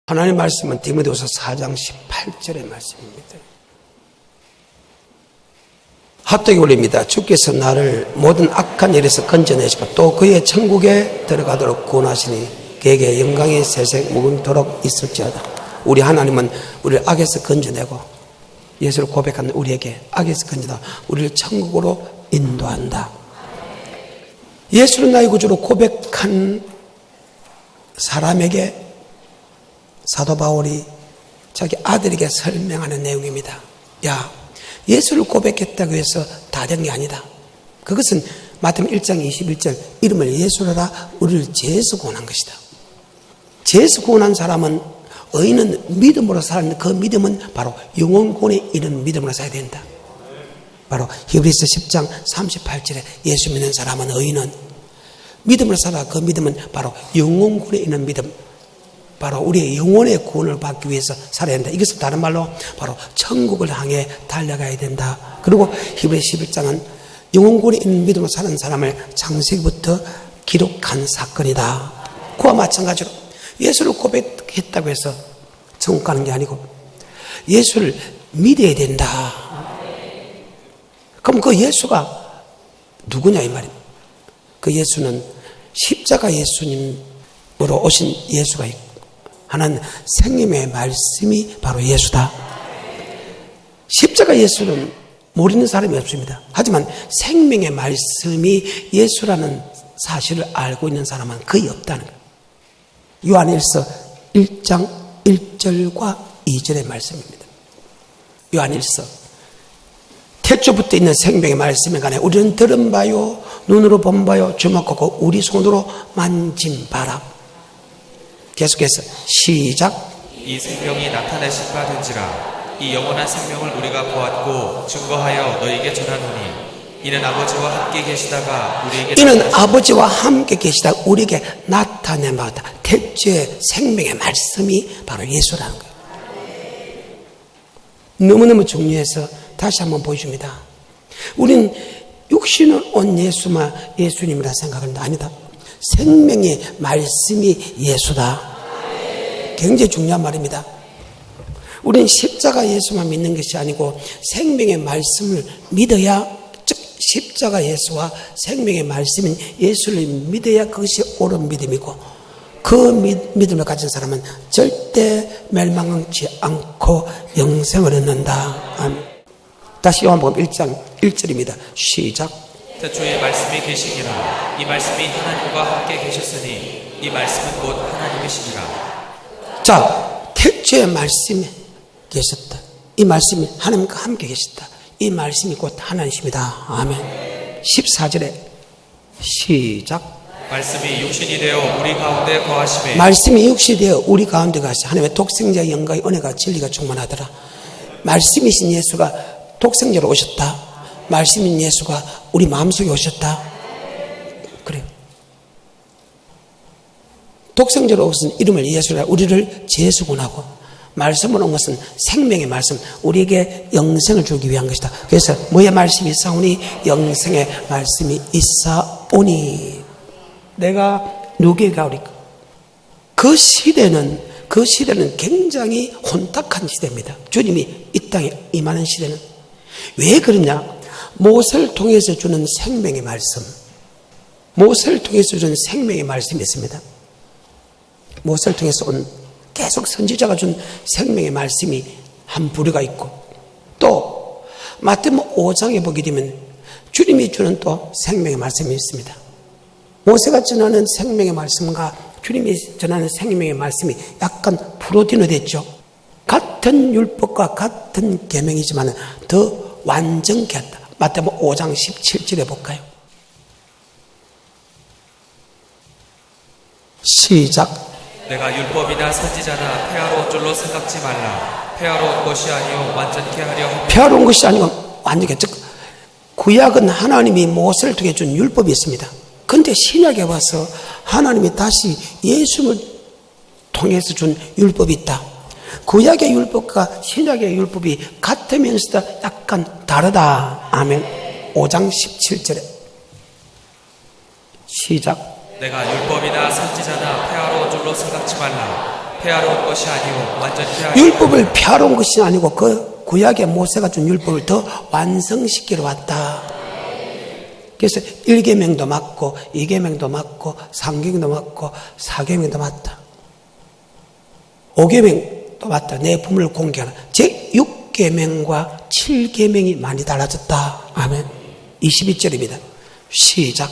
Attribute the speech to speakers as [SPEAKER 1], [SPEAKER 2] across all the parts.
[SPEAKER 1] 하나님의 말씀은 디모데후서 4장 18절의 말씀입니다. 합독이 올립니다. 주께서 나를 모든 악한 일에서 건져내시고 또 그의 천국에 들어가도록 구원하시니 그에게 영광이 세세 무궁토록 있을지어다. 우리 하나님은 우리를 악에서 건져내고 예수를 고백하는 우리에게 악에서 건져다 우리를 천국으로 인도한다. 예수를 나의 구주로 고백한 사람에게 사도 바울이 자기 아들에게 설명하는 내용입니다. 야, 예수를 고백했다고 해서 다 된 게 아니다. 그것은 마태복음 1장 21절 이름을 예수로라 우리를 죄에서 구원한 것이다. 죄에서 구원한 사람은 의인은 믿음으로 사는 그 믿음은 바로 영원구원에 이르는 믿음으로 살아야 된다. 바로 히브리서 10장 38절에 예수 믿는 사람은 의인은 믿음으로 살아 그 믿음은 바로 영원구원에 이르는 믿음, 바로 우리의 영혼의 구원을 받기 위해서 살아야 된다. 이것은 다른 말로 바로 천국을 향해 달려가야 된다. 그리고 히브리 11장은 영혼구원에 있는 믿음으로 사는 사람을 창세기부터 기록한 사건이다. 그와 마찬가지로 예수를 고백했다고 해서 천국 가는 게 아니고 예수를 믿어야 된다. 그럼 그 예수가 누구냐 이 말입니다. 그 예수는 십자가 예수님으로 오신 예수가 있고 하나는 생명의 말씀이 바로 예수다. 십자가 예수는 모르는 사람이 없습니다. 하지만 생명의 말씀이 예수라는 사실을 알고 있는 사람은 거의 없다는 거예요. 요한일서 1장 1절과 2절의 말씀입니다. 요한일서 태초부터 있는 생명의 말씀에 관해 우리는 들은 바요 눈으로 본 바요 주목하고 우리 손으로 만진 바라. 계속해서 시작.
[SPEAKER 2] 이 생명이 나타내신 바 된지라. 이 영원한 생명을 우리가 보았고 증거하여 너희에게 전하노니 이는 아버지와 함께 계시다가 우리에게 나타낸 바다. 태초의 생명의 말씀이 바로 예수라는 거예요. 너무너무 중요해서 다시 한번 보여줍니다. 우리는 육신을 온 예수님이라 생각하는데 아니다. 생명의 말씀이 예수다. 굉장히 중요한 말입니다. 우리는 십자가 예수만 믿는 것이 아니고 생명의 말씀을 믿어야, 즉 십자가 예수와 생명의 말씀인 예수를 믿어야 그것이 옳은 믿음이고 그 믿음을 가진 사람은 절대 멸망하지 않고 영생을 얻는다. 아멘. 다시 요한복음 1장 1절입니다. 시작. 태초에 말씀이 계시니라. 이 말씀이 하나님과 함께 계셨으니 이 말씀은 곧 하나님이시니라.
[SPEAKER 1] 자, 태초에 말씀이 계셨다. 이 말씀이 하나님과 함께 계셨다. 이 말씀이 곧 하나님이십니다. 아멘. 14절에 시작.
[SPEAKER 2] 말씀이 육신이 되어 우리 가운데 거하심에
[SPEAKER 1] 말씀이 육신이 되어 우리 가운데 거하시며 하나님의 독생자의 영광이 은혜가 진리가 충만하더라. 말씀이신 예수가 독생자로 오셨다. 말씀인 예수가 우리 마음속에 오셨다. 그래요. 독생자로 오신 이름을 예수라 우리를 죄수군하고 말씀으로 온 것은 생명의 말씀, 우리에게 영생을 주기 위한 것이다. 그래서 뭐의 말씀이 있사오니 영생의 말씀이 있사오니. 내가 누구에게 가오리까? 그 시대는 굉장히 혼탁한 시대입니다. 주님이 이 땅에 임하는 시대는. 왜 그러냐? 모세를 통해서 주는 생명의 말씀, 모세를 통해서 주는 생명의 말씀이 있습니다. 모세를 통해서 온 계속 선지자가 준 생명의 말씀이 한 부류가 있고, 또 마태복음 5장에 보게 되면 주님이 주는 또 생명의 말씀이 있습니다. 모세가 전하는 생명의 말씀과 주님이 전하는 생명의 말씀이 약간 프로디노 됐죠. 같은 율법과 같은 계명이지만 더 완전케 했다. 마태복음 5장 17절에 볼까요? 시작.
[SPEAKER 2] 내가 율법이나 선지자나 폐하러 온 줄로 생각지 말라. 폐하러 온 것이 아니요 완전케 하려 함이라.
[SPEAKER 1] 폐하러 온 것이 아니고 완전케. 즉 구약은 하나님이 모세를 통해 준 율법이 있습니다. 그런데 신약에 와서 하나님이 다시 예수를 통해서 준 율법이 있다. 구약의 율법과 신약의 율법이 같으면서도 약간 다르다. 아멘. 5장 17절에 시작.
[SPEAKER 2] 내가 율법이나 선지자나 폐하러 온 줄로 생각지 말라.
[SPEAKER 3] 폐하러 온 것이 아니오 완전히 폐하여
[SPEAKER 2] 율법을 폐하러 온 것이 아니고 그 구약의 모세가 준 율법을 더 완성시키러 왔다. 그래서 1계명도 맞고 2계명도 맞고 3계명도 맞고 4계명도 맞다. 5계명도 맞다. 내 부모를 공개하라. 제 6계명과 7계명이 많이 달라졌다. 아멘. 22절입니다. 시작.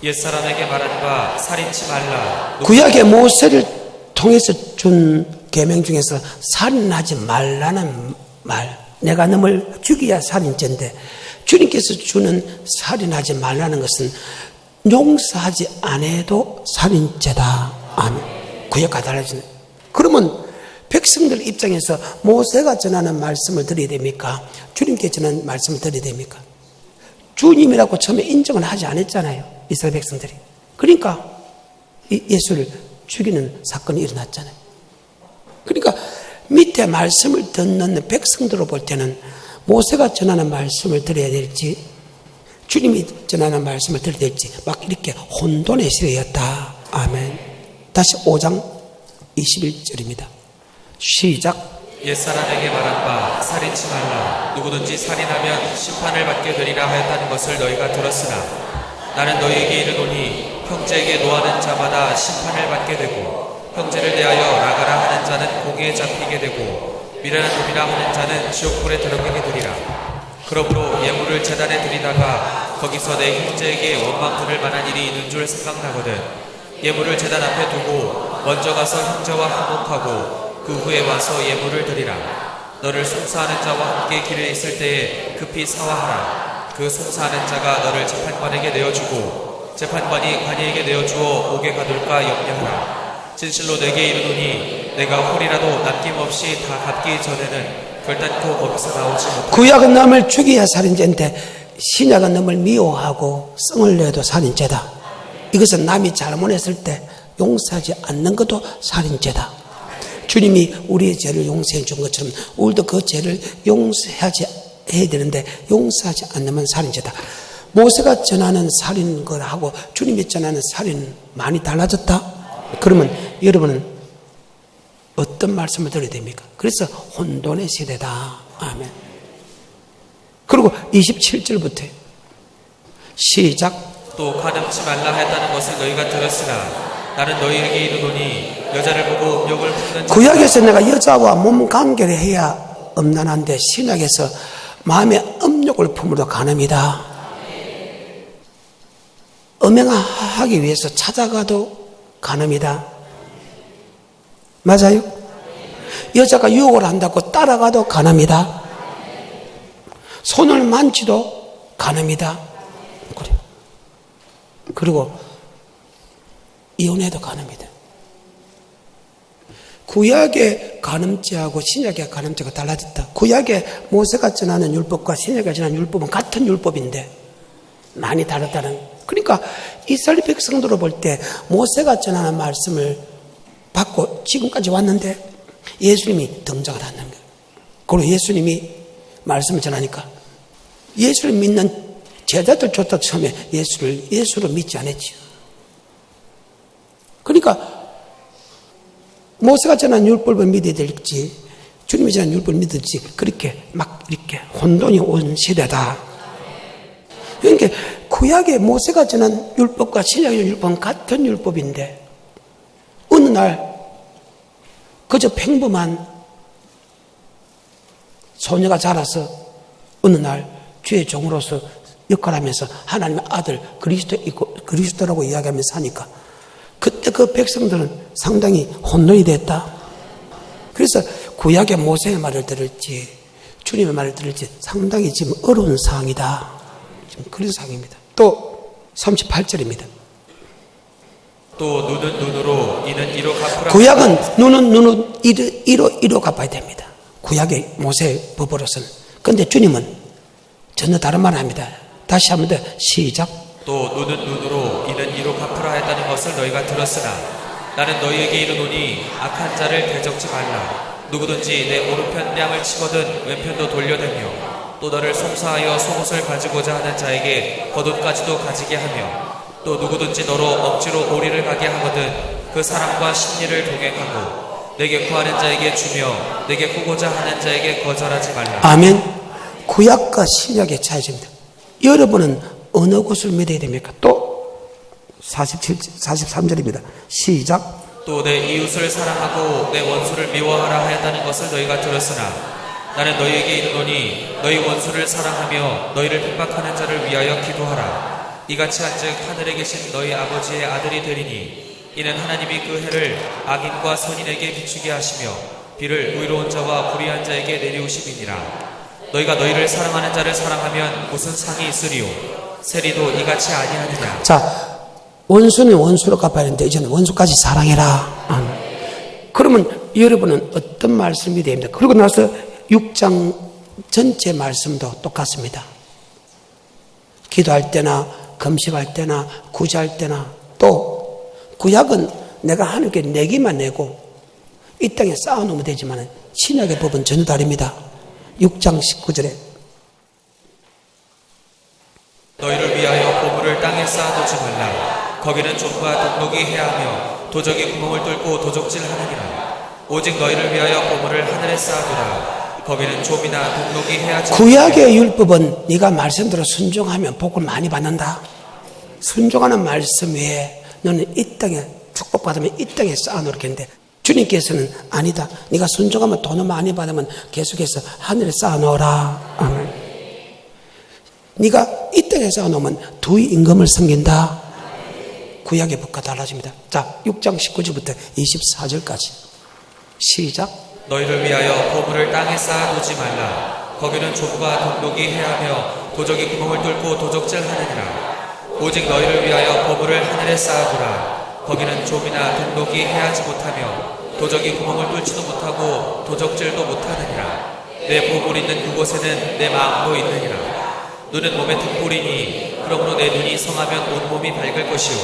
[SPEAKER 3] 옛사람에게 말하는 바 살인치 말라.
[SPEAKER 2] 구약의 모세를 통해서 준 계명 중에서 살인하지 말라는 말. 내가 너를 죽여야 살인죄인데 주님께서 주는 살인하지 말라는 것은 용서하지 않아도 살인죄다. 아멘. 구약과 달라지네. 그러면 백성들 입장에서 모세가 전하는 말씀을 드려야 됩니까? 주님께 전하는 말씀을 드려야 됩니까? 주님이라고 처음에 인정을 하지 않았잖아요. 이스라엘 백성들이. 그러니까 예수를 죽이는 사건이 일어났잖아요. 그러니까 밑에 말씀을 듣는 백성들로 볼 때는 모세가 전하는 말씀을 들어야 될지 주님이 전하는 말씀을 들어야 될지 막 이렇게 혼돈의 시대였다. 아멘. 다시 5장 21절입니다. 시작.
[SPEAKER 3] 옛사람에게 말한 바 살인치 말라. 누구든지 살인하면 심판을 받게 되리라 하였다는 것을 너희가 들었으나 나는 너희에게 이르노니 형제에게 노하는 자마다 심판을 받게 되고 형제를 대하여 나가라 하는 자는 공에 잡히게 되고 미련한 놈이라 하는 자는 지옥불에 들어가게 되리라. 그러므로 예물을 제단에 드리다가 거기서 내 형제에게 원망 들을 만한 일이 있는 줄 생각나거든 예물을 제단 앞에 두고 먼저 가서 형제와 화목하고 그 후에 와서 예물을 드리라. 너를 송사하는 자와 함께 길에 있을 때에 급히 사화하라. 그 송사하는 자가 너를 재판관에게 내어주고 재판관이 관이에게 내어주어 옥에 가둘까 염려하라. 진실로 내게 이르노니 내가 홀이라도 남김없이 다 갚기 전에는 결단코 거기서 나오지 못하리라.
[SPEAKER 2] 구약은 남을 죽여야 살인죄인데 신약은 남을 미워하고 성을 내도 살인죄다. 이것은 남이 잘못했을 때 용서하지 않는 것도 살인죄다. 주님이 우리의 죄를 용서해 준 것처럼 우리도 그 죄를 용서하지 해야 되는데 용서하지 않으면 살인죄다. 모세가 전하는 살인 것하고 주님이 전하는 살인 많이 달라졌다? 그러면 여러분은 어떤 말씀을 들어야 됩니까? 그래서 혼돈의 시대다. 아멘. 그리고 27절부터 시작.
[SPEAKER 3] 또 가늠치 말라 했다는 것을 너희가 들었으나 나는 너희에게 이르노니 여자를 보고 음욕을 품는
[SPEAKER 2] 구약에서 내가 여자와 몸 관계를 해야 음란한데 신약에서 마음의 음욕을 품으러 가늠이다. 음행하기 위해서 찾아가도 가늠이다. 맞아요? 여자가 유혹을 한다고 따라가도 가늠이다. 손을 만지도 가늠이다. 그리고 이혼해도 가늠이다. 구약의 간음죄하고 신약의 간음죄가 달라졌다. 구약의 모세가 전하는 율법과 신약이 전하는 율법은 같은 율법인데 많이 다르다는. 그러니까 이스라엘 백성들을 볼 때 모세가 전하는 말씀을 받고 지금까지 왔는데 예수님이 등장을 하는 거예요. 그리고 예수님이 말씀을 전하니까 예수를 믿는 제자들조차 처음에 예수를 믿지 않았죠. 그러니까 모세가 전한 율법을 믿어야 될지 주님이 전한 율법을 믿을지 그렇게 막 이렇게 혼돈이 온 시대다. 그러니까 구약의 모세가 전한 율법과 신약의 율법은 같은 율법인데 어느 날 그저 평범한 소녀가 자라서 어느 날 주의 종으로서 역할하면서 하나님의 아들 그리스도라고 이야기하면서 하니까 그때 그 백성들은 상당히 혼돈이 됐다. 그래서 구약의 모세의 말을 들을지 주님의 말을 들을지 상당히 지금 어려운 상황이다. 지금 그런 상황입니다. 또 38절입니다.
[SPEAKER 3] 또 눈은 눈으로 이는 이로 갚으라.
[SPEAKER 2] 구약은 눈은 눈으로 이로 갚아야 됩니다. 구약의 모세의 법으로서는. 그런데 주님은 전혀 다른 말을 합니다. 다시 한번 더 시작.
[SPEAKER 3] 또 눈은 눈으로 이는 이로 갚으라 했다는 것을 너희가 들었으나 나는 너희에게 이르노니 악한 자를 대적지 말라. 누구든지 내 오른편 뺨을 치거든 왼편도 돌려대며 또 너를 송사하여 속옷을 가지고자 하는 자에게 겉옷까지도 가지게 하며 또 누구든지 너로 억지로 오리를 가게 하거든 그 사람과 심리를 동행하고 내게 구하는 자에게 주며 내게 구고자 하는 자에게 거절하지 말라.
[SPEAKER 2] 아멘. 구약과 신약의 차이입니다. 여러분은 어느 곳을 믿어야 됩니까? 또 43절입니다. 시작.
[SPEAKER 3] 또 내 이웃을 사랑하고 내 원수를 미워하라 하였다는 것을 너희가 들었으나 나는 너희에게 이르노니 너희 원수를 사랑하며 너희를 핍박하는 자를 위하여 기도하라. 이같이 한즉 하늘에 계신 너희 아버지의 아들이 되리니 이는 하나님이 그 해를 악인과 선인에게 비추게 하시며 비를 의로운 자와 불의한 자에게 내리우심이니라. 너희가 너희를 사랑하는 자를 사랑하면 무슨 상이 있으리요? 세리도 이같이 아니하느냐.
[SPEAKER 2] 자, 원수는 원수로 갚아야 하는데 이제는 원수까지 사랑해라. 그러면 여러분은 어떤 말씀이 됩니까? 그리고 나서 6장 전체 말씀도 똑같습니다. 기도할 때나 금식할 때나 구제할 때나 또 구약은 내가 하나님께 내기만 내고 이 땅에 쌓아놓으면 되지만 신약의 법은 전혀 다릅니다. 6장 19절에
[SPEAKER 3] 너희를 위하여 보물을 땅에 쌓아두지 말라. 거기는 좀과 독록이 해하며 도적이 구멍을 뚫고 도적질하느니라. 오직 너희를 위하여 보물을 하늘에 쌓아두라. 거기는 좀이나 독록이 해하지
[SPEAKER 2] 구약의 율법은 네가 말씀대로 순종하면 복을 많이 받는다. 순종하는 말씀 외에 너는 이 땅에 축복받으면 이 땅에 쌓아놓겠는데 주님께서는 아니다. 네가 순종하면 돈을 많이 받으면 계속해서 하늘에 쌓아놓으라. 아멘. 네가 이 땅에 쌓아놓으면 두 임금을 섬긴다. 구약의 법과 달라집니다. 자, 6장 19절부터 24절까지 시작.
[SPEAKER 3] 너희를 위하여 보물을 땅에 쌓아두지 말라. 거기는 좀과 독록이 해하며 도적이 구멍을 뚫고 도적질하느니라. 오직 너희를 위하여 보물을 하늘에 쌓아두라. 거기는 좀이나 독록이 해하지 못하며 도적이 구멍을 뚫지도 못하고 도적질도 못하느니라. 내 보물 있는 그곳에는 내 마음도 있느니라. 눈은 몸의 등불이니 그러므로 내 눈이 성하면 온몸이 밝을 것이요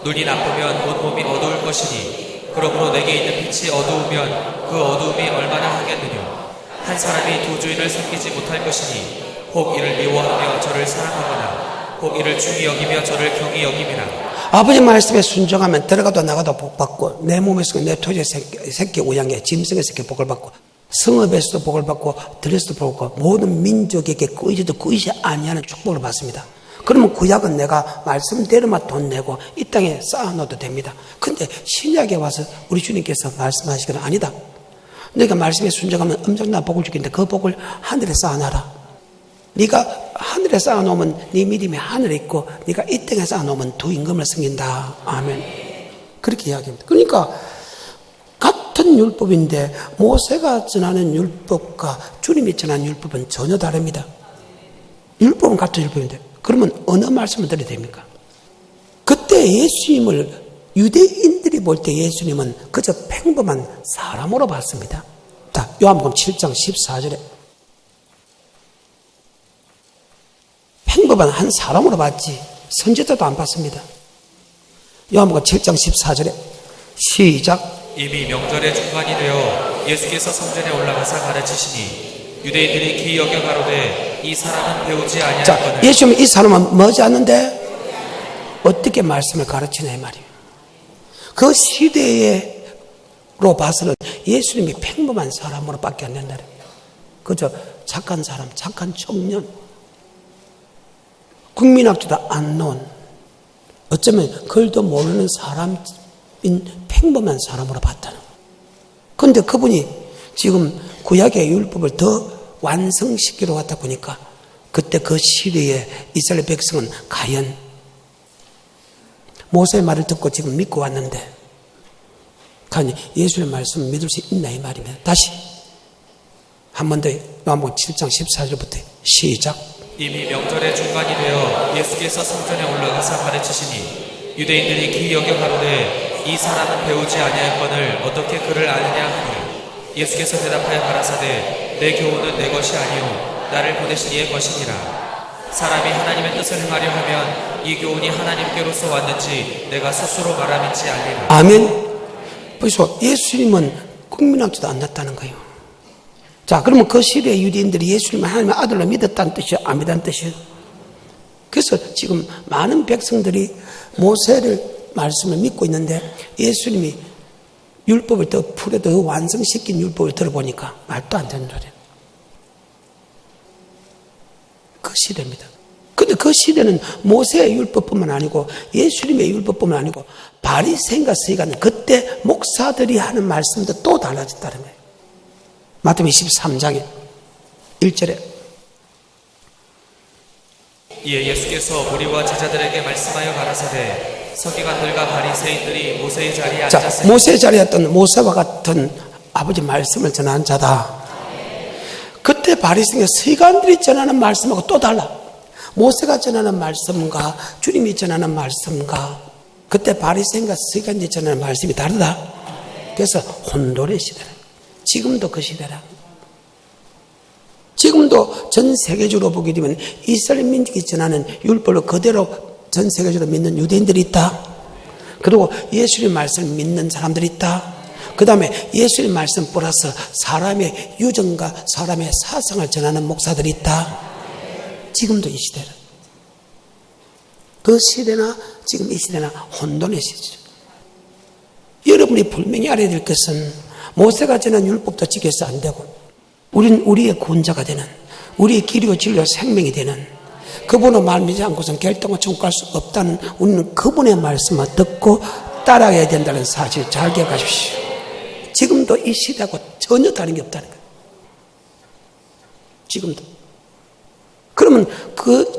[SPEAKER 3] 눈이 나쁘면 온몸이 어두울 것이니 그러므로 내게 있는 빛이 어두우면 그 어두움이 얼마나 하겠느냐. 한 사람이 두 주인을 섬기지 못할 것이니 혹 이를 미워하며 저를 사랑하거나 혹 이를 중히 여기며 저를 경히 여김이라.
[SPEAKER 2] 아버지 말씀에 순종하면 들어가도 나가도 복 받고 내 몸에서 내 토지의 새끼 우양에 짐승의 새끼 복을 받고 성읍에서도 복을 받고 들에서도 복을 받고 모든 민족에게 끄이지도 끄이지 아니하는 축복을 받습니다. 그러면 구약은 내가 말씀대로만 돈 내고 이 땅에 쌓아놓아도 됩니다. 근데 신약에 와서 우리 주님께서 말씀하시기는 아니다. 네가 말씀에 순종하면 엄청난 복을 주겠는데 그 복을 하늘에 쌓아놔라. 네가 하늘에 쌓아놓으면 네 믿음이 하늘에 있고 네가 이 땅에 쌓아놓으면 두 임금을 섬긴다. 아멘. 그렇게 이야기합니다. 그러니까 같은 율법인데 모세가 전하는 율법과 주님이 전하는 율법은 전혀 다릅니다. 율법은 같은 율법인데 그러면 어느 말씀을 드려야 됩니까? 그때 예수님을 유대인들이 볼 때 예수님은 그저 평범한 사람으로 봤습니다. 자, 요한복음 7장 14절에 평범한 한 사람으로 봤지 선지자도 안 봤습니다. 요한복음 7장 14절에 시작.
[SPEAKER 3] 이미 명절의 중간이 되어 예수께서 성전에 올라가서 가르치시니 유대인들이 기이 여겨 가로되 이 사람은 배우지 아니하거늘.
[SPEAKER 2] 예수님은 이 사람은 뭐지 않는데 어떻게 말씀을 가르치냐 이 말이에요. 그 시대로 봐서는 예수님이 평범한 사람으로 밖에 안 된다. 그저 착한 사람, 착한 청년, 국민학교도 안 나온 어쩌면 글도 모르는 사람인 평범한 사람으로 봤다는 거예요. 그런데 그분이 지금 구약의 율법을 더 완성시키러 왔다 보니까 그때 그 시대의 이스라엘 백성은 과연 모세의 말을 듣고 지금 믿고 왔는데 과연 예수의 말씀을 믿을 수 있나 이 말입니다. 다시 한 번 더 요한복음 7장 14절부터 시작.
[SPEAKER 3] 이미 명절의 중간이 되어 예수께서 성전에 올라가서 가르치시니 유대인들이 기이 여겨 가로되 이 사람은 배우지 아니할거늘 어떻게 그를 아느냐 하니 예수께서 대답하여 가라사대 내 교훈은 내 것이 아니요 나를 보내신 이의 것이니라. 사람이 하나님의 뜻을 행하려 하면 이 교훈이 하나님께로서 왔는지 내가 스스로 말함인지 알리라.
[SPEAKER 2] 아멘. 그래서 예수님은 국민학교도 안 났다는 거예요. 자, 그러면 그 시대의 유대인들이 예수님을 하나님의 아들로 믿었다는 뜻이요? 안 믿었다는 뜻이요? 그래서 지금 많은 백성들이 모세를 말씀을 믿고 있는데 예수님이
[SPEAKER 1] 율법을 더 풀어 더 완성시킨 율법을 들어보니까 말도 안 되는 소리예요. 그 시대입니다. 근데 그 시대는 모세의 율법뿐만 아니고 예수님의 율법뿐만 아니고 바리새인과 서기관은 그때 목사들이 하는 말씀도 또 달라졌다는 거예요. 마태복음 23장에 1절에
[SPEAKER 3] 이에 예수께서 무리와 제자들에게 말씀하여 가라사대 서기관들과 바리새인들이 모세의 자리에
[SPEAKER 1] 자,
[SPEAKER 3] 앉았으니
[SPEAKER 1] 모세의 자리에 있던 모세와 같은 아버지 말씀을 전하는 자다. 그때 바리새인과 서기관들이 전하는 말씀하고 또 달라. 모세가 전하는 말씀과 주님이 전하는 말씀과 그때 바리새인과 서기관들이 전하는 말씀이 다르다. 그래서 혼돈의 시대라. 지금도 그 시대라. 지금도 전 세계적으로 보게 되면 이스라엘 민족이 전하는 율법을 그대로 전 세계적으로 믿는 유대인들이 있다. 그리고 예수님 말씀을 믿는 사람들이 있다. 그 다음에 예수님 말씀 플러스 사람의 유전과 사람의 사상을 전하는 목사들이 있다. 지금도 이 시대는 그 시대나 지금 이 시대나 혼돈의 시대죠. 여러분이 분명히 알아야 될 것은 모세가 전한 율법도 지켜서 안 되고 우리는 우리의 구원자가 되는 우리의 길이요 진리요 생명이 되는 그분을 말미지 않고서는 결정을 청구할 수 없다는 우리는 그분의 말씀을 듣고 따라가야 된다는 사실 잘 기억하십시오. 지금도 이 시대하고 전혀 다른 게 없다는 거예요. 지금도. 그러면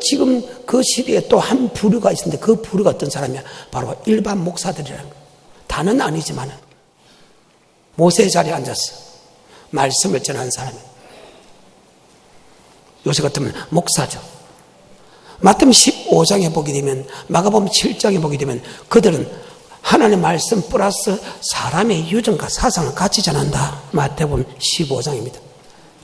[SPEAKER 1] 지금 그 시대에 또 한 부류가 있는데 그 부류가 어떤 사람이야? 바로 일반 목사들이라는 거예요. 다는 아니지만 모세의 자리에 앉았어. 말씀을 전하는 사람이에요. 요새 같으면 목사죠. 마태복음 15장에 보게 되면 마가복음 7장에 보게 되면 그들은 하나님의 말씀 플러스 사람의 유전과 사상을 같이 전한다. 마태복음 15장입니다.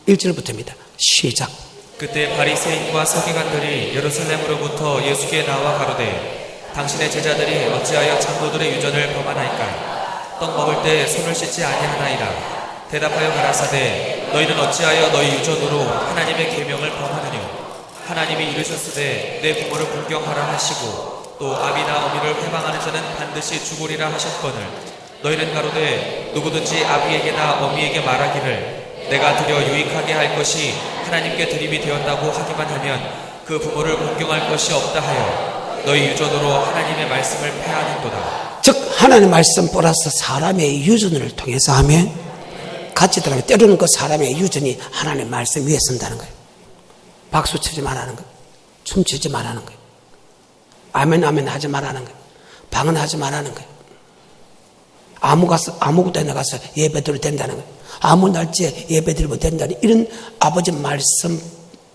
[SPEAKER 1] 1절부터입니다. 시작.
[SPEAKER 3] 그때 바리새인과 서기관들이 예루살렘으로부터 예수께 나와 가로되 당신의 제자들이 어찌하여 장로들의 유전을 범하나이까? 떡 먹을 때 손을 씻지 아니하나이다. 대답하여 가라사대 너희는 어찌하여 너희 유전으로 하나님의 계명을 범하느냐? 하나님이 이르셨으되 내 부모를 공경하라 하시고 또 아비나 어미를 회방하는 자는 반드시 죽으리라 하셨거늘 너희는 가로되 누구든지 아비에게나 어미에게 말하기를 내가 드려 유익하게 할 것이 하나님께 드림이 되었다고 하기만 하면 그 부모를 공경할 것이 없다 하여 너희 유전으로 하나님의 말씀을 폐하는도다.
[SPEAKER 1] 즉 하나님의 말씀 플러스 사람의 유전을 통해서 하면 같이 들어가면 때로는 그 사람의 유전이 하나님의 말씀 위에 선다는 거예요. 박수 치지 말라는 거예요. 춤추지 말라는 거예요. 아멘 아멘 하지 말라는 거예요. 방언하지 말라는 거예요. 아무 데나 가서 예배드려도 된다는 거예요. 아무 날짜에 예배드리면 된다는 이런 아버지 말씀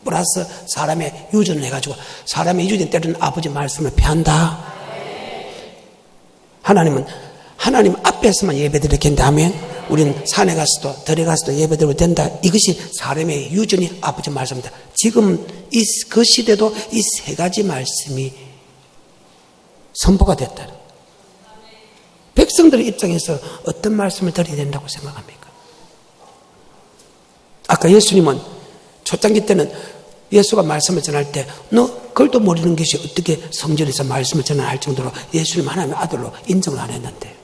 [SPEAKER 1] 플러스 사람의 유전을 해가지고 사람의 유전 때로는 아버지 말씀을 폐한다. 하나님 앞에서만 예배드리겠는데 하면 우리는 산에 가서도 들에 가서도 예배드려도 된다. 이것이 사람의 유전이 아버지 말씀입니다. 지금 그 시대도 이 세 가지 말씀이 선포가 됐다. 백성들의 입장에서 어떤 말씀을 드려야 된다고 생각합니까? 아까 예수님은 초창기 때는 예수가 말씀을 전할 때 너 글도 모르는 것이 어떻게 성전에서 말씀을 전할 정도로 예수님 하나님의 아들로 인정을 안 했는데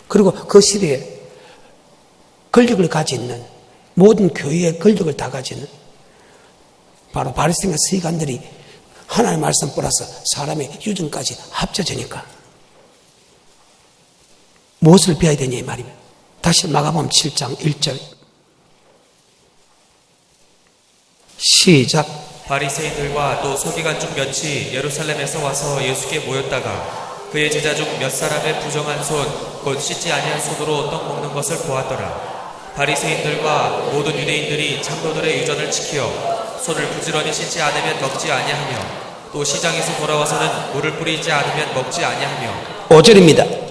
[SPEAKER 1] 그리고 그 시대에 권력을 가지고 있는 모든 교회의 권력을 다 가지는 바로 바리새인과 서기관들이 하나님의 말씀 플러스 사람의 유전까지 합쳐지니까 무엇을 배워야 되냐 이 말입니다. 다시 마가복음 7장 1절 시작.
[SPEAKER 3] 바리새인들과 또 서기관 중 몇이 예루살렘에서 와서 예수께 모였다가 그의 제자 중 몇 사람의 부정한 손 곧 씻지 아니한 손으로 떡 먹는 것을 보았더라. 바리새인들과 모든 유대인들이 장로들의 유전을 지키어 손을 부지런히 씻지 않으면 먹지 아니하며 또 시장에서 돌아와서는 물을 뿌리지 않으면 먹지 아니하며
[SPEAKER 1] 5절입니다.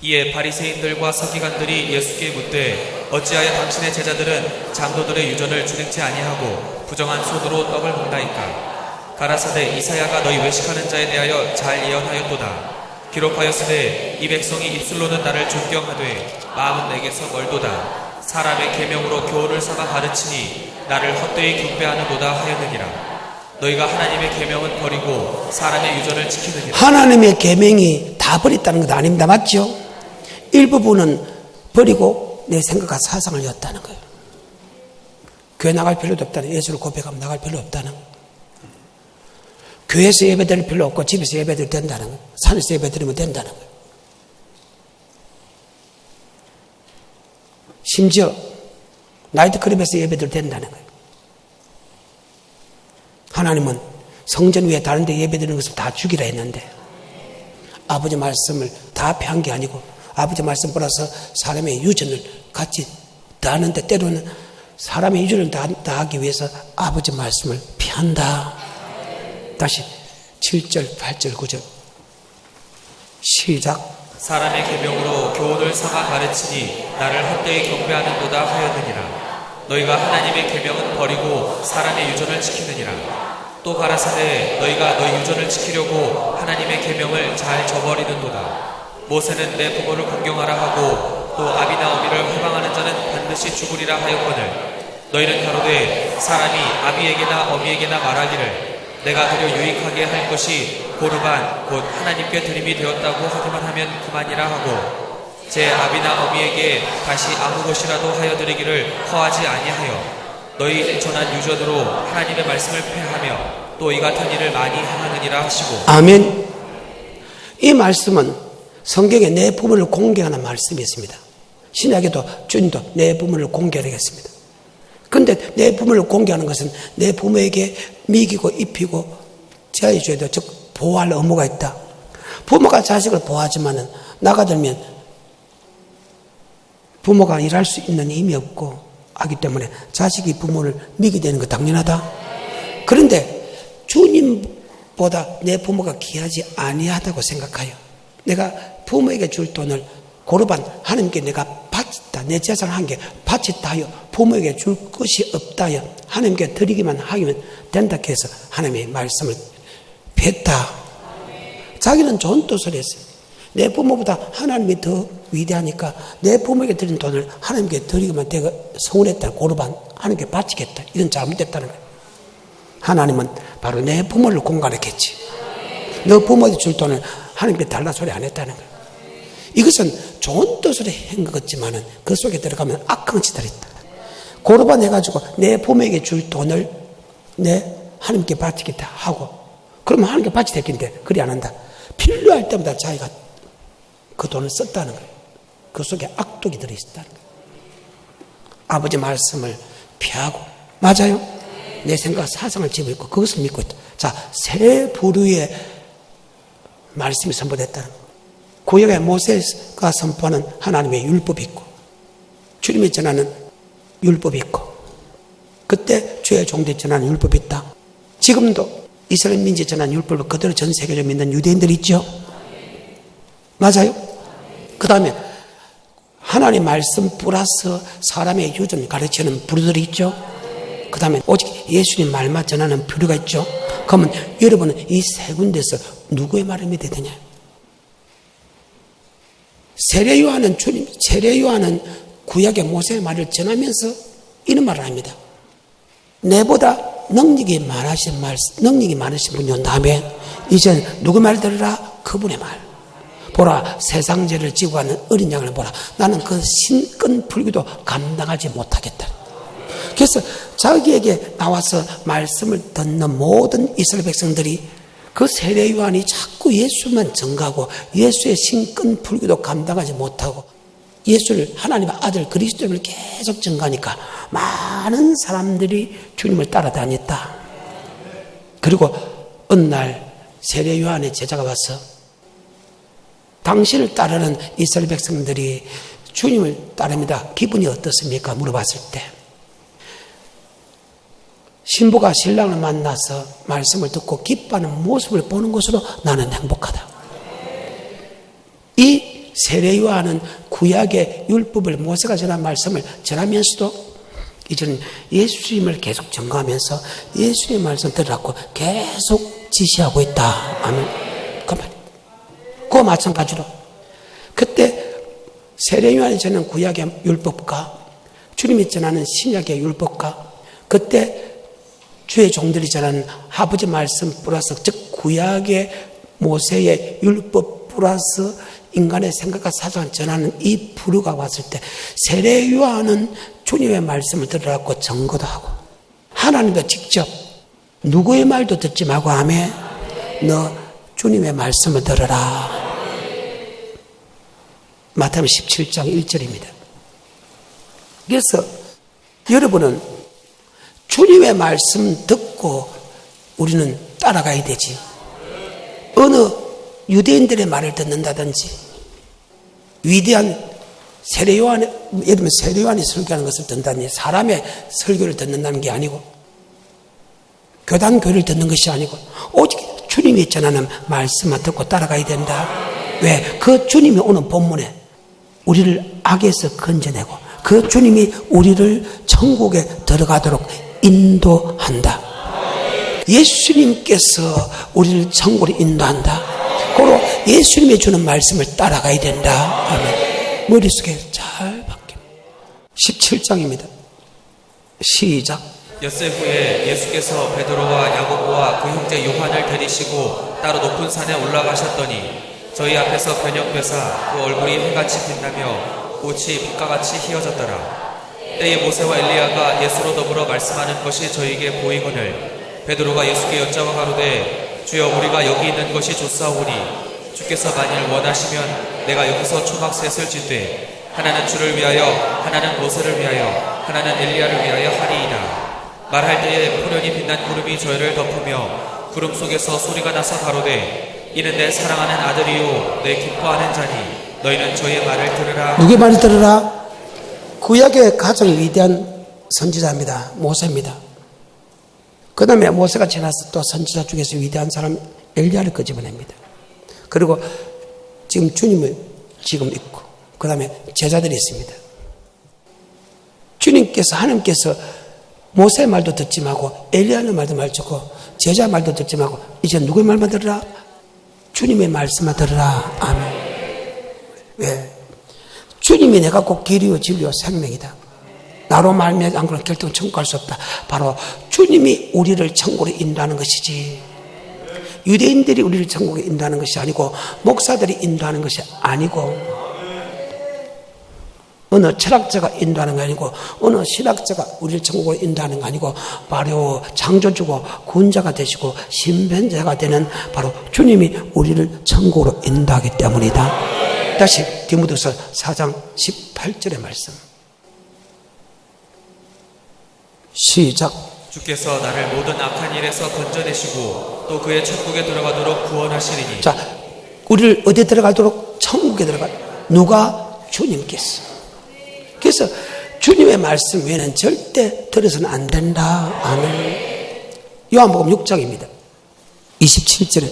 [SPEAKER 3] 이에 바리새인들과 서기관들이 예수께 묻되 어찌하여 당신의 제자들은 장로들의 유전을 준행치 아니하고 부정한 손으로 떡을 먹나이까? 가라사대 이사야가 너희 외식하는 자에 대하여 잘 예언하였도다. 기록하였으되 이 백성이 입술로는 나를 존경하되 마음은 내게서 멀도다. 사람의 계명으로 교훈을 삼아 가르치니 나를 헛되이 경배하는도다 하였느니라. 너희가 하나님의 계명은 버리고 사람의 유전을 지키느니라.
[SPEAKER 1] 하나님의 계명이 다 버렸다는 것 아닙니다. 맞죠? 일부분은 버리고 내 생각과 사상을 였다는 거예요. 교회 나갈 필요도 없다는, 예수를 고백하면 나갈 필요 없다는 거예요. 교회에서 예배드릴 필요 없고 집에서 예배드리면 된다는 거예요. 산에서 예배드리면 된다는 거예요. 심지어 나이트클럽에서 예배드려도 된다는 거예요. 하나님은 성전 위에 다른 데 예배드리는 것을 다 죽이라 했는데 아버지 말씀을 다 폐한 게 아니고 아버지 말씀 플러스 사람의 유전을 같이 다하는데 때로는 사람의 유전을 다하기 위해서 아버지 말씀을 피한다. 다시 7절, 8절, 9절 시작.
[SPEAKER 3] 사람의 계명으로 교훈을 삼아 가르치니 나를 헛되이 경배하는도다 하였느니라. 너희가 하나님의 계명은 버리고 사람의 유전을 지키느니라. 또 가라사대 너희가 너희 유전을 지키려고 하나님의 계명을 잘 저버리는도다. 모세는 내 부모를 공경하라 하고 또 아비나 어미를 회방하는 자는 반드시 죽으리라 하였거늘 너희는 가로되 사람이 아비에게나 어미에게나 말하기를 내가 드려 유익하게 할 것이 고르반 곧 하나님께 드림이 되었다고 하기만 하면 그만이라 하고 제 아비나 어미에게 다시 아무 것이라도 하여 드리기를 허하지 아니하여 너희 전한 유전으로 하나님의 말씀을 폐하며 또 이 같은 일을 많이 행하느니라 하시고.
[SPEAKER 1] 아멘. 이 말씀은 성경에 내 부모를 공개하는 말씀이 있습니다. 신약에도 주님도 내 부모를 공개하겠습니다. 그런데 내 부모를 공개하는 것은 내 부모에게 미기고 입히고 제어해줘야 돼. 즉 보호할 의무가 있다. 부모가 자식을 보호하지만은 나가 들면 부모가 일할 수 있는 힘이 없고 하기 때문에 자식이 부모를 미게 되는 거 당연하다. 그런데 주님보다 내 부모가 귀하지 아니하다고 생각하여 내가 부모에게 줄 돈을 고르반 하나님께 내가 바쳤다. 내 재산을 한 게 바쳤다 하여 부모에게 줄 것이 없다 하여 하나님께 드리기만 하면 된다 해서 하나님의 말씀을 뺐다. 자기는 좋은 뜻을 했어요. 내 부모보다 하나님이 더 위대하니까 내 부모에게 드린 돈을 하나님께 드리기만 내가 서운했다. 고르반 하나님께 바치겠다. 이건 잘못됐다는 거예요. 하나님은 바로 내 부모를 공갈했겠지. 너 부모에게 줄 돈을 하나님께 달라 소리 안 했다는 거예요. 이것은 좋은 뜻으로 한 것 같지만은 그 속에 들어가면 악한 짓을 했다. 고르반 해가지고 내 부모에게 줄 돈을 내 하나님께 바치겠다 하고 그러면 하나님께 바치겠다 했는데 그리 안 한다. 필요할 때마다 자기가 그 돈을 썼다는 거예요. 그 속에 악독이 들어있었다는 거예요. 아버지 말씀을 피하고 맞아요. 내 생각 사상을 집어 있고 그것을 믿고 있다. 자, 세 부류의 말씀이 선포됐다는 거예요. 구약의 모세가 선포하는 하나님의 율법이 있고 주님이 전하는 율법이 있고 그때 주의 종들이 전하는 율법이 있다. 지금도 이스라엘 민족이 전하는 율법을 그대로 전 세계적으로 믿는 유대인들이 있죠. 맞아요. 그 다음에 하나님 말씀 플러스 사람의 유전 가르치는 부류들이 있죠. 그 다음에 오직 예수님 말만 전하는 부류가 있죠. 그러면 여러분은 이 세 군데서 누구의 말을 믿어야 되냐? 세례 요한은 구약의 모세의 말을 전하면서 이런 말을 합니다. 내보다 능력이 많으신 분이 온 다음에 이제 누구 말 들으라? 그분의 말. 보라, 세상 죄를 지고 가는 어린 양을 보라. 나는 그 신끈 풀기도 감당하지 못하겠다. 그래서 자기에게 나와서 말씀을 듣는 모든 이스라엘 백성들이 그 세례 요한이 자꾸 예수만 전가하고 예수의 신끈 풀기도 감당하지 못하고 예수를 하나님의 아들 그리스도를 계속 전가하니까 많은 사람들이 주님을 따라다녔다. 그리고 어느 날 세례 요한의 제자가 와서 당신을 따르는 이스라엘 백성들이 주님을 따릅니다. 기분이 어떻습니까? 물어봤을 때 신부가 신랑을 만나서 말씀을 듣고 기뻐하는 모습을 보는 것으로 나는 행복하다. 이 세례 요한은 구약의 율법을 모세가 전한 말씀을 전하면서도 이제는 예수님을 계속 전가하면서 예수님의 말씀 들으라고 계속 지시하고 있다. 아멘. 그 말이에요. 그와 마찬가지로 그때 세례 요한이 전하는 구약의 율법과 주님이 전하는 신약의 율법과 그때 주의 종들이 전하는 아버지 말씀 플러스 즉 구약의 모세의 율법 플러스 인간의 생각과 사상을 전하는 이 부류가 왔을 때 세례 요한은 주님의 말씀을 들으라고 증거도 하고 하나님도 직접 누구의 말도 듣지 말고 하며 너 주님의 말씀을 들으라. 마태복음 17장 1절입니다. 그래서 여러분은 주님의 말씀 듣고 우리는 따라가야 되지. 어느 유대인들의 말을 듣는다든지 위대한 세례요한, 예를 들면 세례요한이 설교하는 것을 듣는다든지 사람의 설교를 듣는다는 게 아니고 교단 교리를 듣는 것이 아니고 오직 주님이 전하는 말씀만 듣고 따라가야 된다. 왜? 그 주님이 오늘 본문에 우리를 악에서 건져내고 그 주님이 우리를 천국에 들어가도록 인도한다. 예수님께서 우리를 천국으로 인도한다. 고로 예수님이 주는 말씀을 따라가야 된다. 아멘. 머릿속에 잘 박혀. 17장입니다. 시작.
[SPEAKER 3] 엿새 후에 예수께서 베드로와 야고보와 그 형제 요한을 데리시고 따로 높은 산에 올라가셨더니 저희 앞에서 변형되사 그 얼굴이 해같이 빛나며 꽃이 빛과 같이 희어졌더라. 때에 모세와 엘리야가 예수로 더불어 말씀하는 것이 저희에게 보이거늘 베드로가 예수께 여짜와 가로되 주여 우리가 여기 있는 것이 좋사오니 주께서 만일 원하시면 내가 여기서 초막셋을 짓되 하나는 주를 위하여 하나는 모세를 위하여 하나는 엘리야를 위하여 하리이다. 말할 때에 호련히 빛난 구름이 저희를 덮으며 구름 속에서 소리가 나서 가로되 이는 내 사랑하는 아들이요 내 기뻐하는 자니 너희는 저희의 말을 들으라.
[SPEAKER 1] 누구의 말을 들으라? 구약의 가장 위대한 선지자입니다. 모세입니다. 그 다음에 모세가 지나서 또 선지자 중에서 위대한 사람 엘리야를 끄집어냅니다. 그리고 지금 주님을 지금 있고 그 다음에 제자들이 있습니다. 주님께서 하나님께서 모세의 말도 듣지 말고 엘리야의 말도 말 듣고 제자 말도 듣지 말고 이제 누구의 말만 들으라? 주님의 말씀만 들으라. 아멘. 왜? 주님이 내가 꼭 길이요 진리요 생명이다. 나로 말미암아 안그런 결정은 천국 갈 수 없다. 바로 주님이 우리를 천국으로 인도하는 것이지 유대인들이 우리를 천국에 인도하는 것이 아니고 목사들이 인도하는 것이 아니고 어느 철학자가 인도하는 거 아니고 어느 신학자가 우리를 천국으로 인도하는 거 아니고 바로 창조주고 구원자가 되시고 신변자가 되는 바로 주님이 우리를 천국으로 인도하기 때문이다. 다시 디모데후서 4장 18절의 말씀 시작.
[SPEAKER 3] 주께서 나를 모든 악한 일에서 건져내시고 또 그의 천국에 들어가도록 구원하시리니.
[SPEAKER 1] 자, 우리를 어디에 들어가도록? 천국에 들어가. 누가? 주님께서. 그래서 주님의 말씀 외에는 절대 들어서는 안 된다. 아멘. 요한복음 6장입니다. 27절에.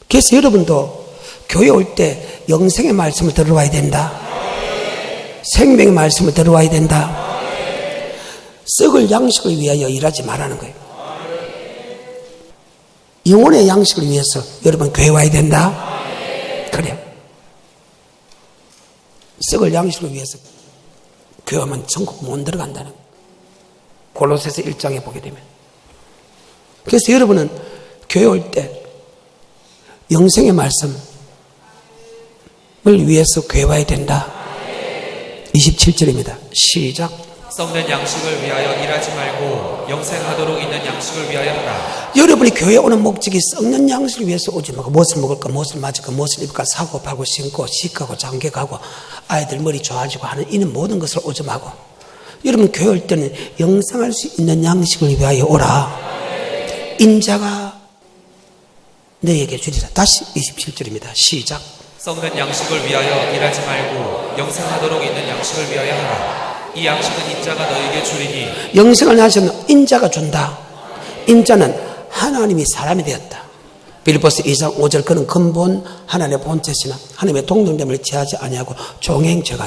[SPEAKER 1] 그래서 여러분도 교회 올 때 영생의 말씀을 들어와야 된다. 생명의 말씀을 들어와야 된다. 썩을 양식을 위하여 일하지 말라는 거예요. 영혼의 양식을 위해서 여러분 교회 와야 된다. 그래요. 썩을 양식을 위해서 교회 오면 천국 못 들어간다는 거예요. 골로새서 1장에 보게 되면. 그래서 여러분은 교회 올 때 영생의 말씀을 위해서 교회 와야 된다. 27절입니다. 시작.
[SPEAKER 3] 썩는 양식을 위하여 일하지 말고 영생하도록 있는 양식을 위하여 하라.
[SPEAKER 1] 여러분이 교회에 오는 목적이 썩는 양식을 위해서 오지 말고 무엇을 먹을까, 무엇을 마실까, 무엇을 입을까, 사고 팔고 신고 시가고 장계가고 아이들 머리 좋아지고 하는 이는 모든 것을 오지 말고 여러분 교회 올 때는 영생할 수 있는 양식을 위하여 오라. 인자가 너에게 주리라. 다시 27절입니다. 시작.
[SPEAKER 3] 썩는 양식을 위하여 일하지 말고 영생하도록 있는 양식을 위하여 하라. 이 양식은 인자가 너에게 주리니.
[SPEAKER 1] 영생을 하시는 인자가 준다. 인자는 하나님이 사람이 되었다. 빌립보서 2장 5절 그는 근본 하나님의 본체시나 하나님의 동등됨을 취하지 아니하고 종행죄가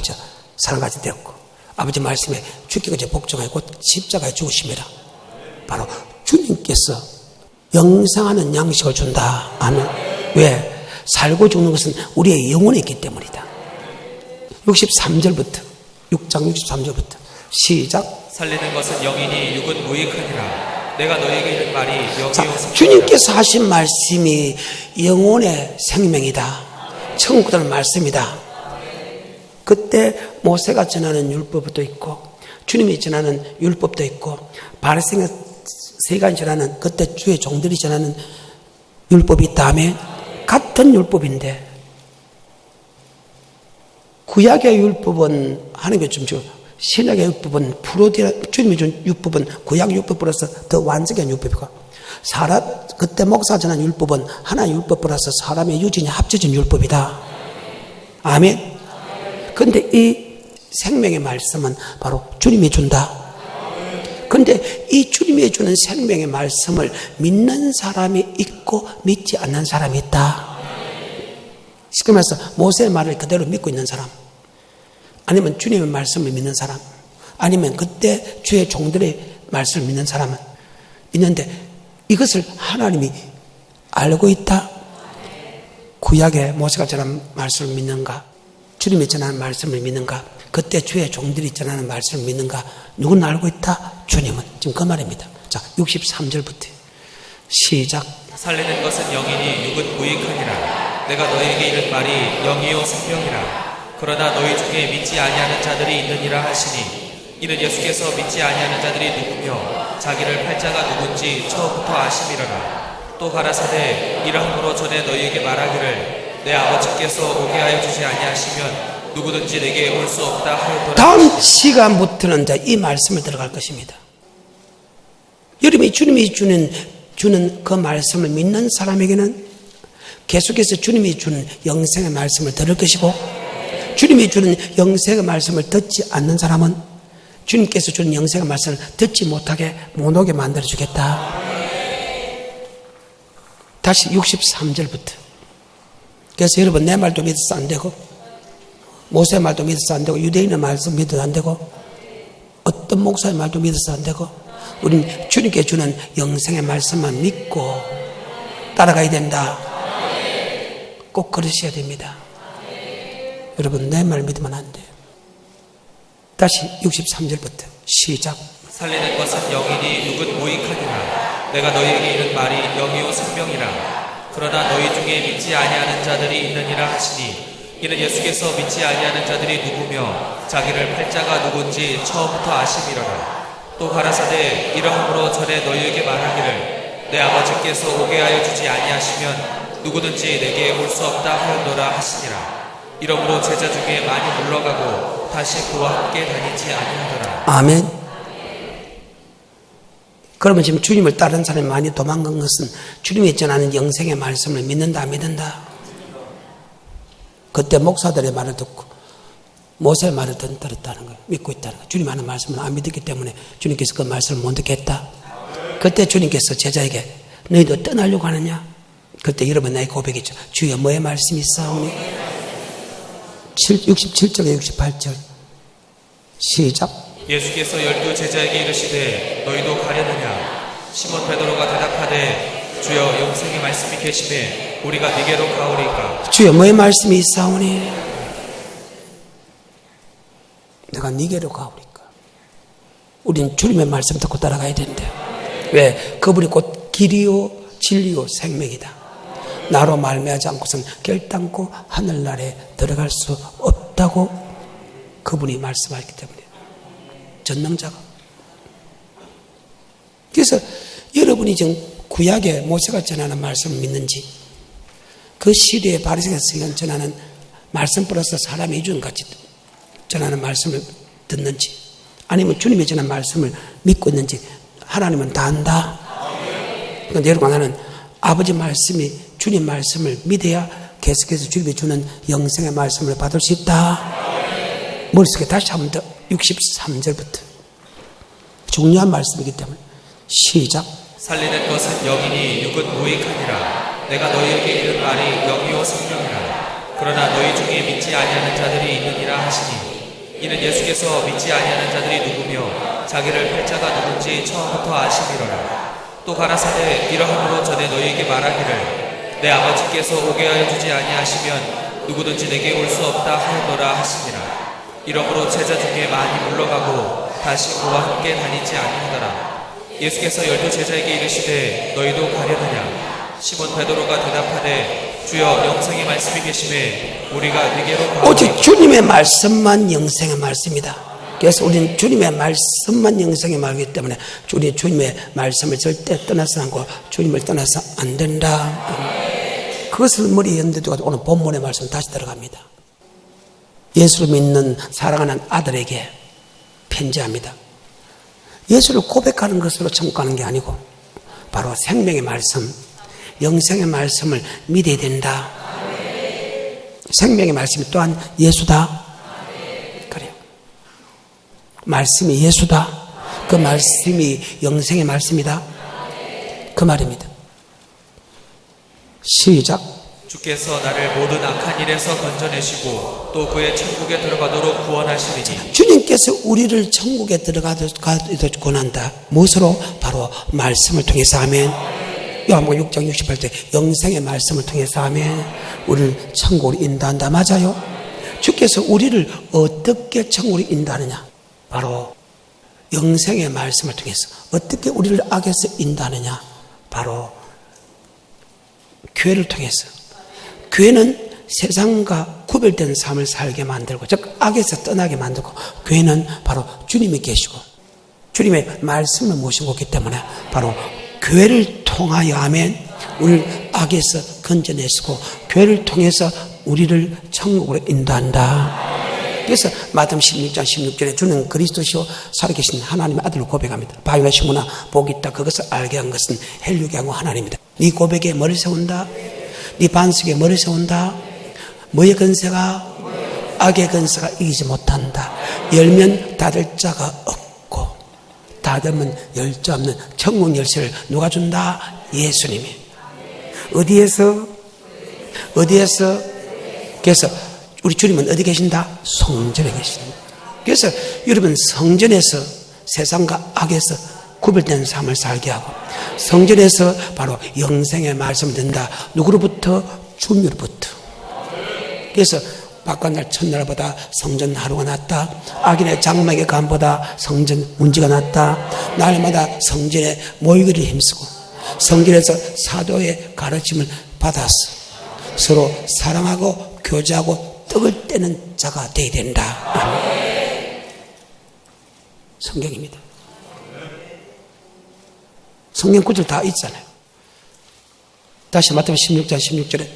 [SPEAKER 1] 사람같이 되었고 아버지 말씀에 죽기까지 복종하고 십자가에 죽으심이라. 바로 주님께서 영생하는 양식을 준다. 아멘. 왜? 살고 죽는 것은 우리의 영혼에 있기 때문이다. 63절부터 6장 63절부터 시작.
[SPEAKER 3] 살리는 것은 영이니 육은 무익하니라. 내가 너에게 이른 말이 영이요
[SPEAKER 1] 자,
[SPEAKER 3] 생명이라.
[SPEAKER 1] 주님께서 하신 말씀이 영혼의 생명이다. 천국 가는 말씀이다. 그때 모세가 전하는 율법도 있고 주님이 전하는 율법도 있고 바리새인 세간이 전하는 그때 주의 종들이 전하는 율법이 있다면 같은 율법인데 구약의 율법은 하나님의 좀 주고 신약의 율법은 주님이 준 율법은 구약 율법으로서 더 완전한 율법이고 그때 목사 전한 율법은 하나의 율법으로서 사람의 유전이 합쳐진 율법이다. 아멘. 그런데 이 생명의 말씀은 바로 주님이 준다. 그런데 이 주님이 주는 생명의 말씀을 믿는 사람이 있고 믿지 않는 사람이 있다. 쉽게 말해서 모세의 말을 그대로 믿고 있는 사람, 아니면 주님의 말씀을 믿는 사람, 아니면 그때 주의 종들의 말씀을 믿는 사람은 있는데 이것을 하나님이 알고 있다. 구약의 모세가 전한 말씀을 믿는가? 주님이 전하는 말씀을 믿는가? 그때 주의 종들이 전하는 말씀을 믿는가? 누구는 알고 있다? 주님은. 지금 그 말입니다. 자, 63절부터 시작.
[SPEAKER 3] 살리는 것은 영이니 육은 무익하니라. 내가 너에게 이른 말이 영이요 생명이라. 그러나 너희 중에 믿지 아니하는 자들이 있느니라 하시니 이는 예수께서 믿지 아니하는 자들이 누구며 자기를 팔자가 누군지 처음부터 아심이로라. 또 가라사대 이러함으로 전에 너희에게 말하기를 내 아버지께서 오게 하여 주지 아니하시면 누구든지 내게 올 수 없다 하였더라.
[SPEAKER 1] 다음 시간부터는 이 말씀을 들어갈 것입니다. 여러분이 주님이 주는 그 말씀을 믿는 사람에게는 계속해서 주님이 주는 영생의 말씀을 들을 것이고 주님이 주는 영생의 말씀을 듣지 않는 사람은 주님께서 주는 영생의 말씀을 듣지 못하게 못 오게 만들어주겠다. 다시 63절부터. 그래서 여러분 내 말도 믿어서 안 되고 모세의 말도 믿어서 안 되고 유대인의 말도 믿어서 안 되고 어떤 목사의 말도 믿어서 안 되고 우리는 주님께 주는 영생의 말씀만 믿고 따라가야 된다. 꼭 그러셔야 됩니다. 여러분 내 말 믿으면 안 돼요. 다시 63절부터 시작.
[SPEAKER 3] 살리는 것은 영이니 육은 무익하니라. 내가 너희에게 이른 말이 영이요 생명이라. 그러나 너희 중에 믿지 아니하는 자들이 있느니라 하시니 이는 예수께서 믿지 아니하는 자들이 누구며 자기를 팔자가 누군지 처음부터 아심이로라. 또 가라사대 이러함으로 전에 너희에게 말하기를 내 아버지께서 오게 하여 주지 아니하시면 누구든지 내게 올 수 없다 하였노라 하시니라. 이러므로 제자 중에 많이 물러가고 다시 그와 함께 다니지 아니하더라.
[SPEAKER 1] 아멘. 그러면 지금 주님을 따르는 사람이 많이 도망간 것은 주님이 전하는 영생의 말씀을 믿는다 안 믿는다? 그때 목사들의 말을 듣고 모세의 말을 들었다는 거예요. 믿고 있다는 거예요. 주님 하는 말씀을 안 믿었기 때문에 주님께서 그 말씀을 못 듣겠다. 그때 주님께서 제자에게 너희도 떠나려고 하느냐? 그때 여러분 나의 고백이죠. 주여 뭐의 말씀이 있사오니? 67절에 68절 시작.
[SPEAKER 3] 예수께서 12 제자에게 이르시되 너희도 가려느냐? 시몬 베드로가 대답하되 주여 영생의 말씀이 계시매 우리가 네게로 가오리까?
[SPEAKER 1] 주여 뭐의 말씀이 있사오니? 내가 네게로 가오리까? 우린 주님의 말씀 듣고 따라가야 된대. 왜? 그분이 곧 길이요 진리요 생명이다. 나로 말미암지 않고선 결단코 하늘나라에 들어갈 수 없다고 그분이 말씀하셨기 때문에 전능자가. 그래서 여러분이 지금 구약의 모세가 전하는 말씀을 믿는지 그 시대의 바리새인이 전하는 말씀 플러스 사람의 이준같이 전하는 말씀을 듣는지 아니면 주님이 전하는 말씀을 믿고 있는지 하나님은 다 안다. 그런데 여러분 하나는 아버지 말씀이 주님 말씀을 믿어야 계속해서 주님이 주는 영생의 말씀을 받을 수 있다. 머릿속에 다시 한번 더 63절부터 중요한 말씀이기 때문에 시작.
[SPEAKER 3] 살리는 것은 영이니 육은 무익하니라. 내가 너희에게 이른 말이 영이요 생명이라. 그러나 너희 중에 믿지 아니하는 자들이 있느니라 하시니 이는 예수께서 믿지 아니하는 자들이 누구며 자기를 팔자가 누군지 처음부터 아심이로라. 또 가라사대 이러함으로 전에 너희에게 말하기를 내 아버지께서 오게 하여 주지 아니하시면 누구든지 내게 올 수 없다 하였노라 하시니라. 이러므로 제자 중에 많이 물러가고 다시 그와 함께 다니지 아니하더라. 예수께서 12제자에게 이르시되 너희도 가려느냐? 시몬 베드로가 대답하되 주여 영생의 말씀이 계심에 우리가 네게로 가오니
[SPEAKER 2] 오직 주님의 말씀만 영생의 말씀이다. 그래서 우리는 주님의 말씀만 영생의 말이기 때문에 우리 주님의 말씀을 절대 떠나서 않고 주님을 떠나서 안 된다. 그것을 머리에 연대두고 오늘 본문의 말씀 다시 들어갑니다. 예수를 믿는 사랑하는 아들에게 편지합니다. 예수를 고백하는 것으로 천국 가는 게 아니고 바로 생명의 말씀, 영생의 말씀을 믿어야 된다. 생명의 말씀이 또한 예수다. 그래요. 말씀이 예수다. 그 말씀이 영생의 말씀이다. 그 말입니다. 시작.
[SPEAKER 3] 주께서 나를 모든 악한 일에서 건져내시고 또 그의 천국에 들어가도록 구원하시리니
[SPEAKER 2] 주님께서 우리를 천국에 들어가도록 권한다. 무엇으로? 바로 말씀을 통해서. 아멘. 요한복음 6장 68절 영생의 말씀을 통해서. 아멘. 우리를 천국으로 인도한다. 맞아요. 주께서 우리를 어떻게 천국으로 인도하느냐? 바로 영생의 말씀을 통해서. 어떻게 우리를 악에서 인도하느냐? 바로 교회를 통해서. 교회는 세상과 구별된 삶을 살게 만들고, 즉 악에서 떠나게 만들고, 교회는 바로 주님이 계시고 주님의 말씀을 모시고 있기 때문에 바로 교회를 통하여, 아멘, 우리를 악에서 건져내시고 교회를 통해서 우리를 천국으로 인도한다. 그래서 마태복음 16장 16절에 주는 그리스도시요 살아계신 하나님의 아들로 고백합니다. 바위나 시무나 복이 있다. 그것을 알게 한 것은 헬류게 하고 하나님이다. 네 고백에 머리 세운다. 네 반석에 머리 세운다. 뭐의 건세가? 악의 건세가 이기지 못한다. 열면 닫을 자가 없고 닫으면 열 자 없는 천국 열쇠를 누가 준다? 예수님이. 어디에서? 그래서 우리 주님은 어디 계신다? 성전에 계신다. 그래서 여러분, 성전에서 세상과 악에서 구별된 삶을 살게 하고 성전에서 바로 영생의 말씀을 듣는다. 누구로부터? 주님으로부터. 그래서 바깥날 첫날보다 성전 하루가 낫다. 악인의 장막의 감보다 성전 문제가 낫다. 날마다 성전에 모이기를 힘쓰고 성전에서 사도의 가르침을 받아서 서로 사랑하고 교제하고 떡을 떼는 자가 되어야 된다. 성경입니다. 성경 구절 다 있잖아요. 다시 마태복음 16장 16절에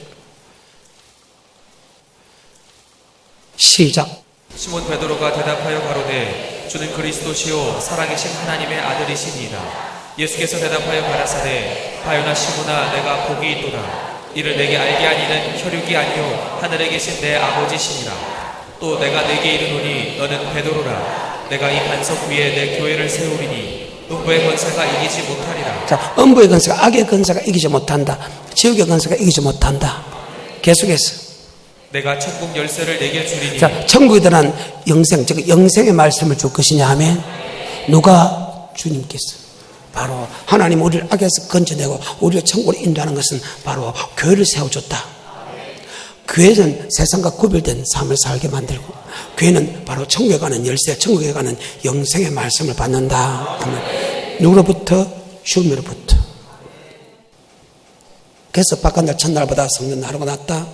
[SPEAKER 2] 시작.
[SPEAKER 3] 시몬 베드로가 대답하여 가로되 주는 그리스도시요 살아계신 하나님의 아들이시니이다. 예수께서 대답하여 가라사대 바요나 시몬아 내가 복이 있도다. 이를 내게 알게 하니는 혈육이 아니요 하늘에 계신 내 아버지시니라. 또 내가 내게 이르노니 너는 베드로라. 내가 이 반석 위에 내 교회를 세우리니 음부의 권세가 이기지 못하리라.
[SPEAKER 2] 자, 음부의 권세가, 악의 권세가 이기지 못한다. 지옥의 권세가 이기지 못한다. 계속해서.
[SPEAKER 3] 내가 천국 열쇠를 내게 주리니.
[SPEAKER 2] 자, 천국에 대한 영생, 즉 영생의 말씀을 줄 것이냐 하면 누가? 주님께서. 바로 하나님 우리를 악에서 건져내고 우리를 천국으로 인도하는 것은 바로 교회를 세워줬다. 교회는 세상과 구별된 삶을 살게 만들고 교회는 바로 천국에 가는 열쇠, 천국에 가는 영생의 말씀을 받는다. 누구로부터? 주님으로부터. 그래서 바깥날 첫날보다 성전 하루가 낫다.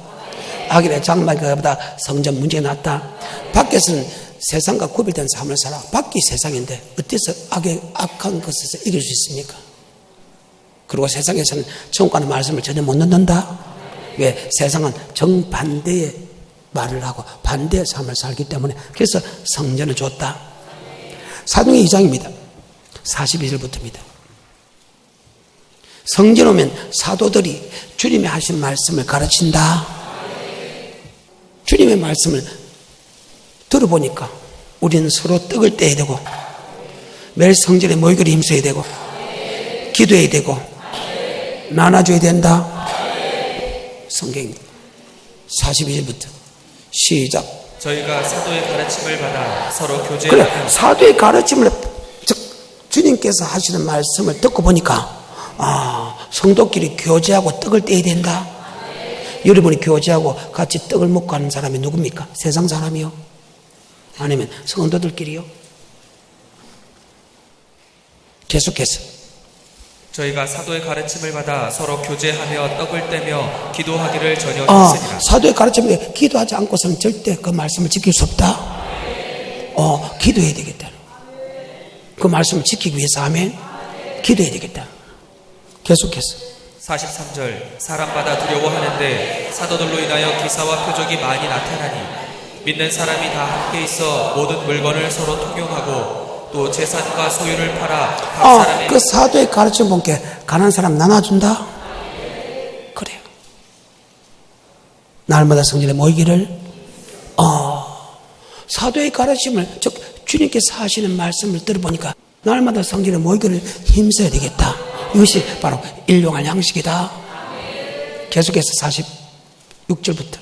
[SPEAKER 2] 악인의 장막보다 성전 문제가 낫다. 밖에서는 세상과 구별된 삶을 살아. 밖이 세상인데 어때서 악한 것에서 이길 수 있습니까? 그리고 세상에서는 천국 가는 말씀을 전혀 못 듣는다. 왜? 세상은 정반대의 말을 하고 반대의 삶을 살기 때문에. 그래서 성전을 줬다. 사도행전 2장입니다. 42절부터입니다. 성전 오면 사도들이 주님이 하신 말씀을 가르친다. 주님의 말씀을 들어보니까 우리는 서로 떡을 떼야 되고 매일 성전에 모이기를 힘써야 되고 기도해야 되고 나눠줘야 된다. 성경입니다. 42절부터 시작.
[SPEAKER 3] 저희가 사도의 가르침을 받아 서로
[SPEAKER 2] 그래,
[SPEAKER 3] 교제하며
[SPEAKER 2] 사도의 가르침을, 즉 주님께서 하시는 말씀을 듣고 보니까 성도끼리 교제하고 떡을 떼야 된다. 여러분이 교제하고 같이 떡을 먹고 하는 사람이 누굽니까? 세상 사람이요? 아니면 성도들끼리요? 계속해서
[SPEAKER 3] 저희가 사도의 가르침을 받아 서로 교제하며 떡을 떼며 기도하기를 전혀 했으니라.
[SPEAKER 2] 사도의 가르침에 기도하지 않고서는 절대 그 말씀을 지킬 수 없다. 기도해야 되겠다. 그 말씀을 지키기 위해서 아멘. 기도해야 되겠다. 계속해서
[SPEAKER 3] 43절 사람마다 두려워하는데 사도들로 인하여 기사와 표적이 많이 나타나니 믿는 사람이 다 함께 있어 모든 물건을 서로 통용하고 또 재산과 소유를 팔아 각 사람의
[SPEAKER 2] 그 사도의 가르침 본게 가난한 사람 나눠준다. 그래요. 날마다 성전에 모이기를 사도의 가르침을 즉 주님께서 하시는 말씀을 들어보니까 날마다 성전에 모이기를 힘써야 되겠다. 이것이 바로 일용할 양식이다. 계속해서 46절부터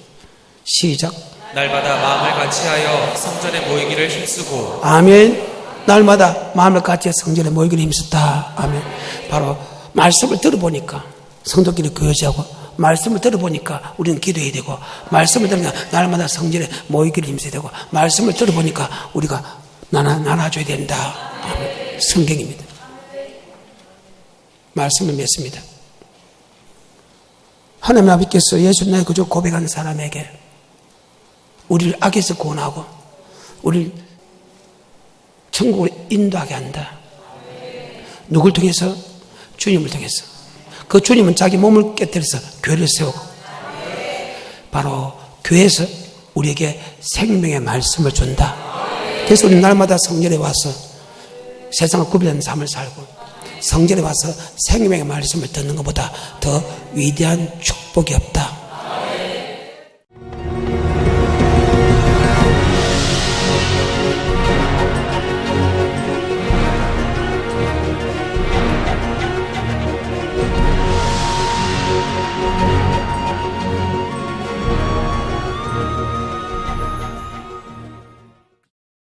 [SPEAKER 2] 시작.
[SPEAKER 3] 날마다 마음을 같이하여 성전에 모이기를 힘쓰고
[SPEAKER 2] 아멘. 날마다 마음을 같이 성전에 모이기를 힘썼다. 아멘. 바로 말씀을 들어보니까 성도끼리 교제하고 말씀을 들어보니까 우리는 기도해야 되고 말씀을 들으니까 날마다 성전에 모이기를 힘써야 되고 말씀을 들어보니까 우리가 나눠줘야 된다. 아멘. 성경입니다. 말씀을 맺습니다. 하나님 아버지께서 예수 나의 구주 고백한 사람에게 우리를 악에서 구원하고 우리를 천국으로 인도하게 한다. 누굴 통해서? 주님을 통해서. 그 주님은 자기 몸을 깨뜨려서 교회를 세우고 바로 교회에서 우리에게 생명의 말씀을 준다. 그래서 우리 날마다 성전에 와서 세상을 구별하는 삶을 살고 성전에 와서 생명의 말씀을 듣는 것보다 더 위대한 축복이 없다.